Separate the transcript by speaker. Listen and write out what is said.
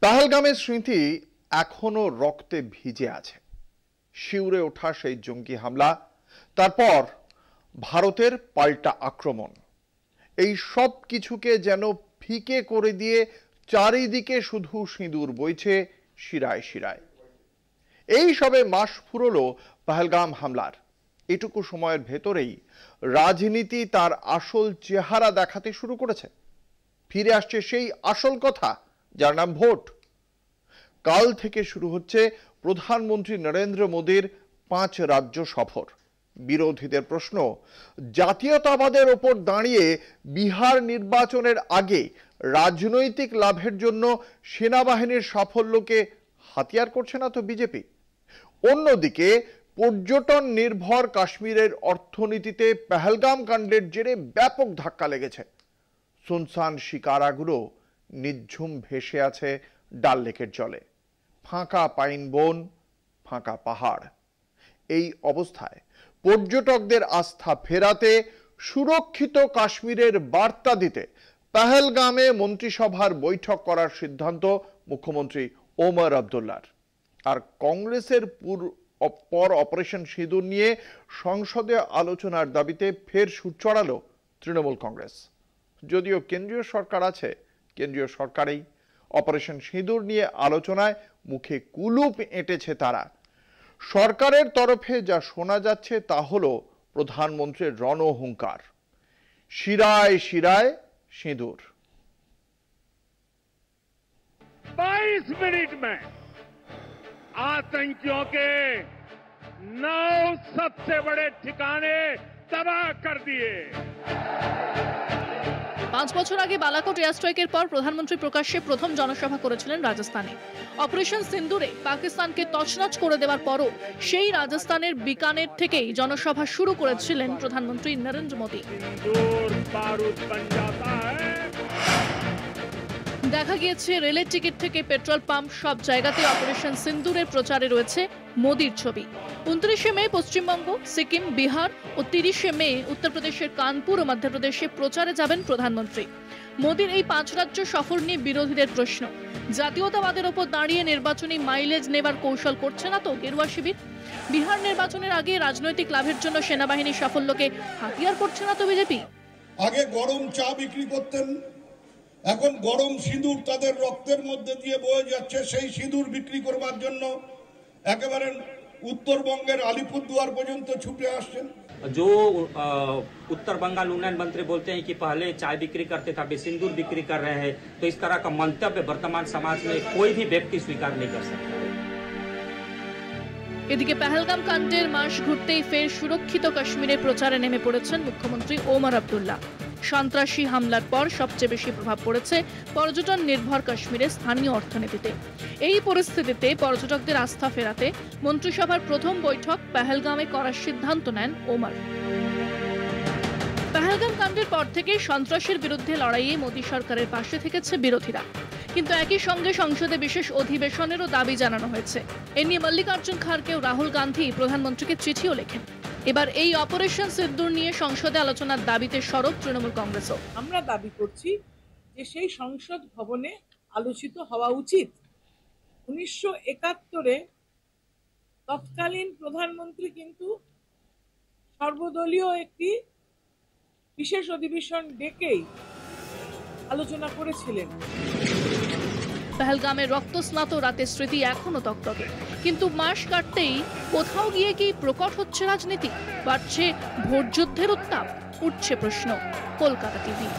Speaker 1: পহেলগামের স্মৃতি এখনো রক্তে ভিজে আছে। শিউরে ওঠা সেই জঙ্গি হামলা, তারপর ভারতের পাল্টা আক্রমণ, এই সব কিছুকে যেন ফিকে করে দিয়ে চারিদিকে শুধু সিঁদুর বইছে শিরায় শিরায়। এই সবে মাস ফুরলো পহেলগাম হামলার। এটুকু সময়ের ভেতরেই রাজনীতি তার আসল চেহারা দেখাতে শুরু করেছে। ফিরে আসছে সেই আসল কথা, যার নাম ভোট। কাল থেকে শুরু হচ্ছে প্রধানমন্ত্রী নরেন্দ্র মোদীর 5 রাজ্য সফর। বিরোধীদের প্রশ্ন, জাতীয়তাবাদের ওপর দাঁড়িয়ে বিহার নির্বাচনের আগে রাজনৈতিক লাভের জন্য সেনাবাহিনীর সাফল্যকে হাতিয়ার করছে না তো বিজেপি? অন্যদিকে পর্যটন নির্ভর কাশ্মীরের অর্থনীতিতে পহেলগাম কাণ্ডের জেরে ব্যাপক ধাক্কা লেগেছে। সুনসান শিকারাগুলো নিঝুম ভেসে আছে ডাল লেকের জলে। ফাঁকা পাইন বন, ফাঁকা পাহাড়। এই অবস্থায় পর্যটকদের আস্থা ফেরাতে, সুরক্ষিত কাশ্মীরের বার্তা দিতে পহেলগামে মন্ত্রিসভার বৈঠক করার সিদ্ধান্ত মুখ্যমন্ত্রী ওমর আবদুল্লার। আর কংগ্রেসের পর অপারেশন সিঁদুর নিয়ে সংসদে আলোচনার দাবিতে ফের সুর চড়ালো তৃণমূল কংগ্রেস। যদিও কেন্দ্রীয় সরকার আছে, কেন্দ্রীয় সরকারেই অপারেশন সিঁদুর নিয়ে আলোচনায় মুখে কুলুপ এঁটেছে তারা। সরকারের তরফে যা শোনা যাচ্ছে তা হলো প্রধানমন্ত্রীর রণহুঙ্কার, শিরায় শিরায় সিঁদুর।
Speaker 2: 22 मिनट में आतंकियों के 9 सबसे बड़े ठिकाने तबाह कर दिए।
Speaker 3: 5 বছর আগে বালাকোট এয়ার স্ট্রাইকের পর প্রধানমন্ত্রী প্রকাশ্যে প্রথম জনসভা করেছিলেন রাজস্থানে। অপারেশন সিন্দুরে পাকিস্তানকে তছনছ করে দেওয়ার পরও সেই রাজস্থানের বিকানের থেকেই জনসভা শুরু করেছিলেন প্রধানমন্ত্রী নরেন্দ্র মোদী। দেখা গিয়েছে রেলের টিকিট থেকে পেট্রোল পাম্প সব জায়গাতে অপারেশন সিন্দুরের প্রচারে রয়েছে মোদীর ছবি। 29শে মে পশ্চিমবঙ্গ, সিকিম, বিহার ও 30শে মে উত্তরপ্রদেশের কানপুর ও মধ্যপ্রদেশে প্রচারে যাবেন প্রধানমন্ত্রী। মোদীর এই 5 রাজ্য সফর নিয়ে বিরোধীদের প্রশ্ন, জাতীয়তাবাদের ওপর দাঁড়িয়ে নির্বাচনী মাইলেজ নেবার কৌশল করছে না তো গেরুয়া শিবির? বিহার নির্বাচনের আগে রাজনৈতিক লাভের জন্য সেনাবাহিনীর সাফল্যকে হাতিয়ার করছে না তো বিজেপি?
Speaker 4: আগে গরম চা বিক্রি করতেন, এখন গরম সিঁদুর তাদের রক্তের মধ্যে দিয়ে বয়ে যাচ্ছে। সেই সিঁদুর বিক্রি করবার জন্য একেবারে उत्तरबंगेर अलीपुरदुआर पर्यंत छुटे आसছেন।
Speaker 5: जो उत्तर बंगाल उन्नयन मंत्री बोलते हैं कि पहले चाय बिक्री करते थे, अभी सिंदूर बिक्री कर रहे हैं, तो इस तरह का मंतव्य वर्तमान समाज में कोई भी व्यक्ति स्वीकार नहीं कर सकता।
Speaker 3: এদিকে পহেলগাম কাণ্ডের মাস ঘুরতেই ফের সুরক্ষিত কাশ্মীরে প্রচারে নেমে পড়েছেন মুখ্যমন্ত্রী ওমর আবদুল্লাহ। সন্ত্রাসী হামলার পর সবচেয়ে বেশি প্রভাব পড়েছে পর্যটন নির্ভর কাশ্মীরের স্থানীয় অর্থনীতিতে। এই পরিস্থিতিতে পর্যটকদের আস্থা ফেরাতে মন্ত্রিসভার প্রথম বৈঠক পহেলগামে করার সিদ্ধান্ত নেন ওমর। পহেলগাম কাণ্ডের পর থেকে সন্ত্রাসের বিরুদ্ধে লড়াইয়ে মোদী সরকারের পাশে থেকেছে বিরোধীরা, কিন্তু একই সঙ্গে সংসদে বিশেষ অধিবেশনেরও দাবি জানানো হয়েছে। এ নিয়ে মল্লিকার্জুন খাড়গে ও রাহুল গান্ধী প্রধানমন্ত্রীকে চিঠিও লেখেন। এবার এই অপারেশন সিন্দুর নিয়ে সংসদে আলোচনার দাবিতে সরব তৃণমূল কংগ্রেসও।
Speaker 6: আমরা দাবি করছি যে সেই সংসদ ভবনে আলোচিত হওয়া উচিত। 1971-এ তৎকালীন প্রধানমন্ত্রী কিন্তু সর্বদলীয় একটি বিশেষ অধিবেশন ডেকেই আলোচনা করেছিলেন।
Speaker 3: পহেলগামের রক্তস্নাত রাতের স্মৃতি এখনো তকতকে, কিন্তু মাস কাটতেই কোথাও গিয়ে কি প্রকট হচ্ছে রাজনীতি? বাড়ছে ভোট যুদ্ধের উত্তাপ, উঠছে প্রশ্ন। কলকাতা টিভি।